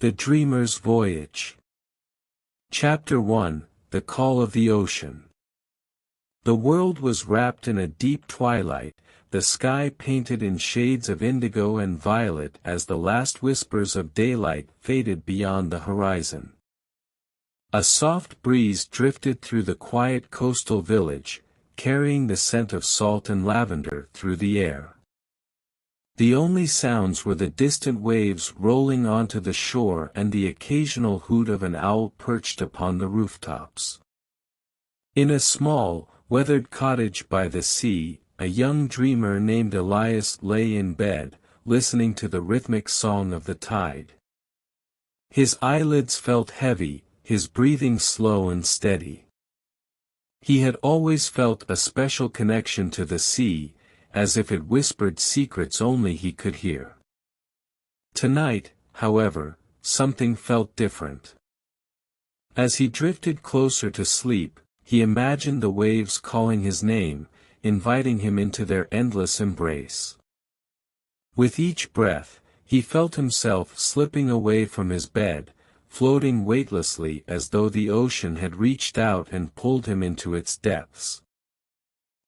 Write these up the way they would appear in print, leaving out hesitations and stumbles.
The Dreamer's Voyage. Chapter 1, The Call of the Ocean. The world was wrapped in a deep twilight, the sky painted in shades of indigo and violet as the last whispers of daylight faded beyond the horizon. A soft breeze drifted through the quiet coastal village, carrying the scent of salt and lavender through the air. The only sounds were the distant waves rolling onto the shore and the occasional hoot of an owl perched upon the rooftops. In a small, weathered cottage by the sea, a young dreamer named Elias lay in bed, listening to the rhythmic song of the tide. His eyelids felt heavy, his breathing slow and steady. He had always felt a special connection to the sea, as if it whispered secrets only he could hear. Tonight, however, something felt different. As he drifted closer to sleep, he imagined the waves calling his name, inviting him into their endless embrace. With each breath, he felt himself slipping away from his bed, floating weightlessly as though the ocean had reached out and pulled him into its depths.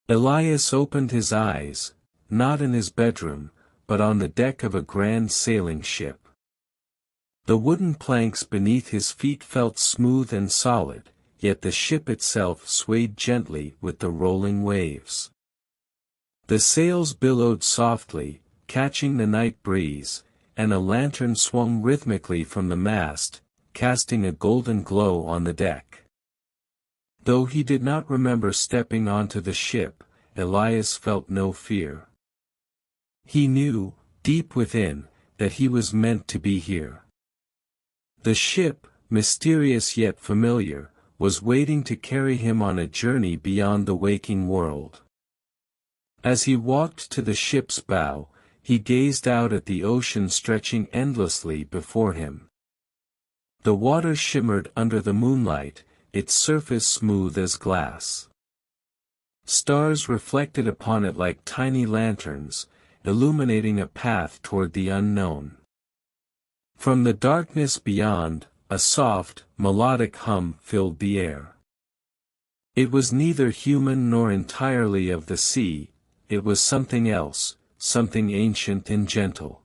Elias opened his eyes, not in his bedroom, but on the deck of a grand sailing ship. The wooden planks beneath his feet felt smooth and solid, yet the ship itself swayed gently with the rolling waves. The sails billowed softly, catching the night breeze, and a lantern swung rhythmically from the mast, casting a golden glow on the deck. Though he did not remember stepping onto the ship, Elias felt no fear. He knew, deep within, that he was meant to be here. The ship, mysterious yet familiar, was waiting to carry him on a journey beyond the waking world. As he walked to the ship's bow, he gazed out at the ocean stretching endlessly before him. The water shimmered under the moonlight, its surface smooth as glass. Stars reflected upon it like tiny lanterns, illuminating a path toward the unknown. From the darkness beyond, a soft, melodic hum filled the air. It was neither human nor entirely of the sea, it was something else, something ancient and gentle.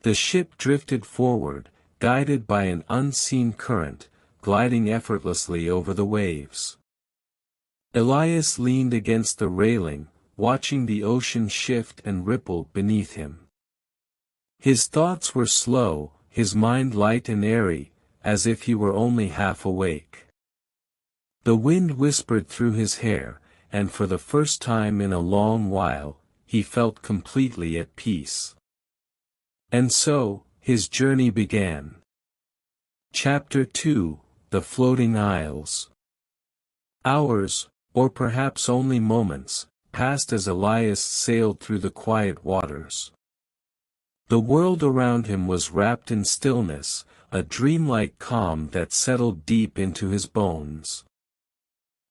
The ship drifted forward, guided by an unseen current, gliding effortlessly over the waves. Elias leaned against the railing, watching the ocean shift and ripple beneath him. His thoughts were slow, his mind light and airy, as if he were only half awake. The wind whispered through his hair, and for the first time in a long while, he felt completely at peace. And so, his journey began. Chapter 2, The Floating Isles. Hours, or perhaps only moments, passed as Elias sailed through the quiet waters. The world around him was wrapped in stillness, a dreamlike calm that settled deep into his bones.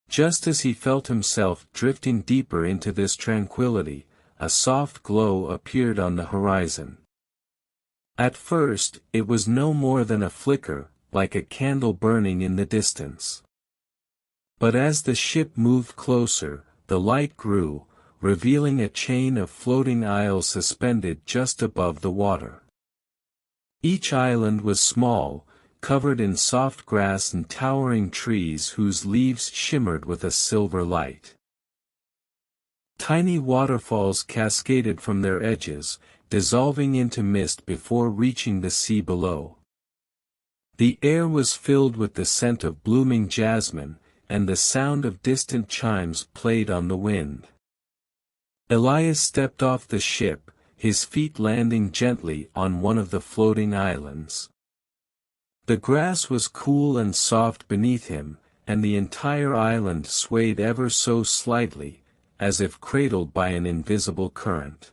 Just as he felt himself drifting deeper into this tranquility, a soft glow appeared on the horizon. At first, it was no more than a flicker, like a candle burning in the distance. But as the ship moved closer, the light grew, revealing a chain of floating isles suspended just above the water. Each island was small, covered in soft grass and towering trees whose leaves shimmered with a silver light. Tiny waterfalls cascaded from their edges, dissolving into mist before reaching the sea below. The air was filled with the scent of blooming jasmine, and the sound of distant chimes played on the wind. Elias stepped off the ship, his feet landing gently on one of the floating islands. The grass was cool and soft beneath him, and the entire island swayed ever so slightly, as if cradled by an invisible current.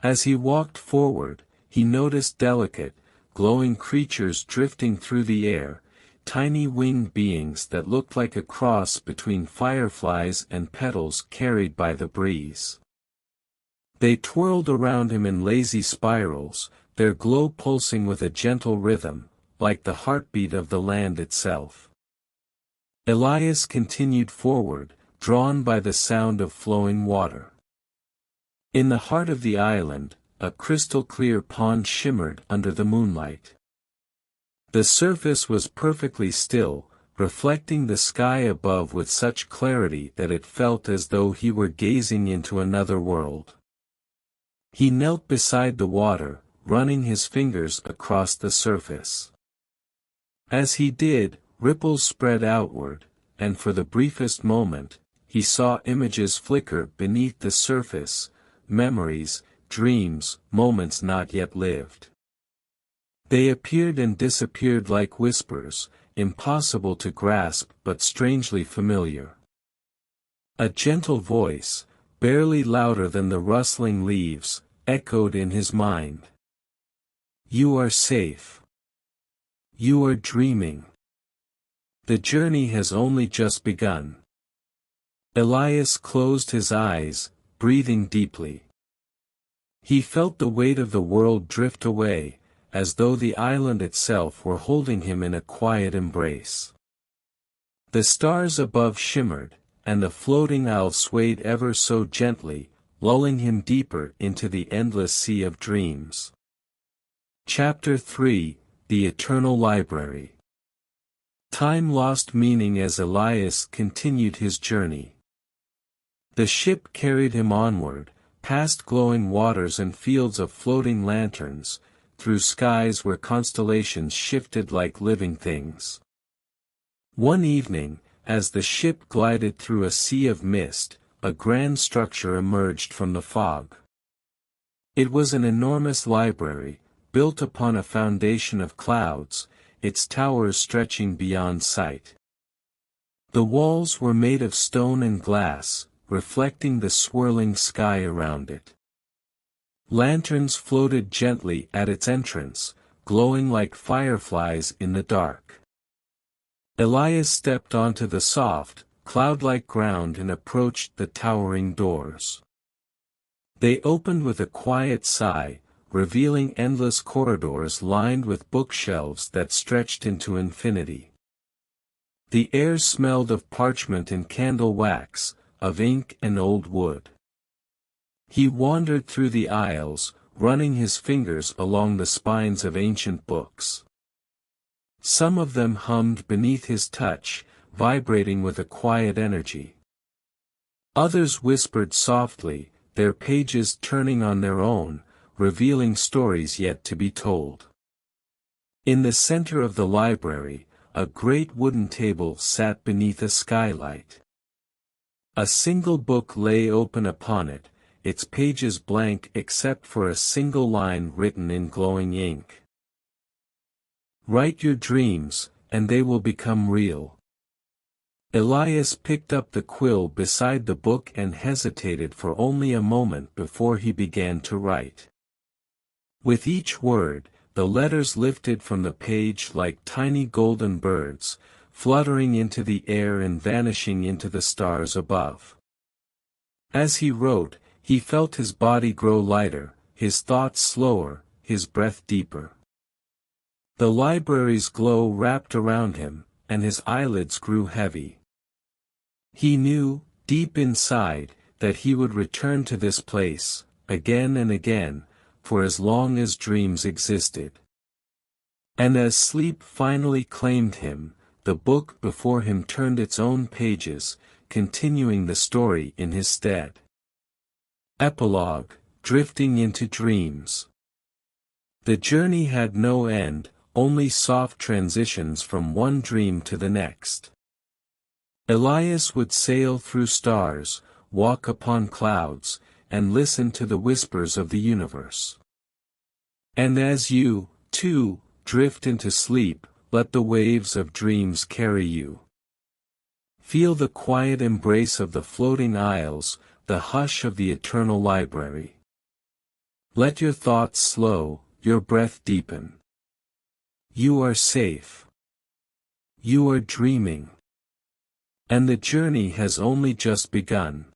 As he walked forward, he noticed delicate, glowing creatures drifting through the air, tiny winged beings that looked like a cross between fireflies and petals carried by the breeze. They twirled around him in lazy spirals, their glow pulsing with a gentle rhythm, like the heartbeat of the land itself. Elias continued forward, drawn by the sound of flowing water. In the heart of the island, a crystal-clear pond shimmered under the moonlight. The surface was perfectly still, reflecting the sky above with such clarity that it felt as though he were gazing into another world. He knelt beside the water, running his fingers across the surface. As he did, ripples spread outward, and for the briefest moment, he saw images flicker beneath the surface, memories, dreams, moments not yet lived. They appeared and disappeared like whispers, impossible to grasp but strangely familiar. A gentle voice, barely louder than the rustling leaves, echoed in his mind. "You are safe. You are dreaming. The journey has only just begun." Elias closed his eyes, breathing deeply. He felt the weight of the world drift away, as though the island itself were holding him in a quiet embrace. The stars above shimmered, and the floating isle swayed ever so gently, lulling him deeper into the endless sea of dreams. Chapter 3: The Eternal Library. Time lost meaning as Elias continued his journey. The ship carried him onward, past glowing waters and fields of floating lanterns, through skies where constellations shifted like living things. One evening, as the ship glided through a sea of mist, a grand structure emerged from the fog. It was an enormous library, built upon a foundation of clouds, its towers stretching beyond sight. The walls were made of stone and glass, reflecting the swirling sky around it. Lanterns floated gently at its entrance, glowing like fireflies in the dark. Elias stepped onto the soft, cloud-like ground and approached the towering doors. They opened with a quiet sigh, revealing endless corridors lined with bookshelves that stretched into infinity. The air smelled of parchment and candle wax, of ink and old wood. He wandered through the aisles, running his fingers along the spines of ancient books. Some of them hummed beneath his touch, vibrating with a quiet energy. Others whispered softly, their pages turning on their own, revealing stories yet to be told. In the center of the library, a great wooden table sat beneath a skylight. A single book lay open upon it, its pages blank except for a single line written in glowing ink. "Write your dreams, and they will become real." Elias picked up the quill beside the book and hesitated for only a moment before he began to write. With each word, the letters lifted from the page like tiny golden birds, fluttering into the air and vanishing into the stars above. As he wrote, he felt his body grow lighter, his thoughts slower, his breath deeper. The library's glow wrapped around him, and his eyelids grew heavy. He knew, deep inside, that he would return to this place, again and again, for as long as dreams existed. And as sleep finally claimed him, the book before him turned its own pages, continuing the story in his stead. Epilogue: Drifting into Dreams. The journey had no end, only soft transitions from one dream to the next. Elias would sail through stars, walk upon clouds, and listen to the whispers of the universe. And as you, too, drift into sleep, let the waves of dreams carry you. Feel the quiet embrace of the floating isles, the hush of the eternal library. Let your thoughts slow, your breath deepen. You are safe. You are dreaming. And the journey has only just begun.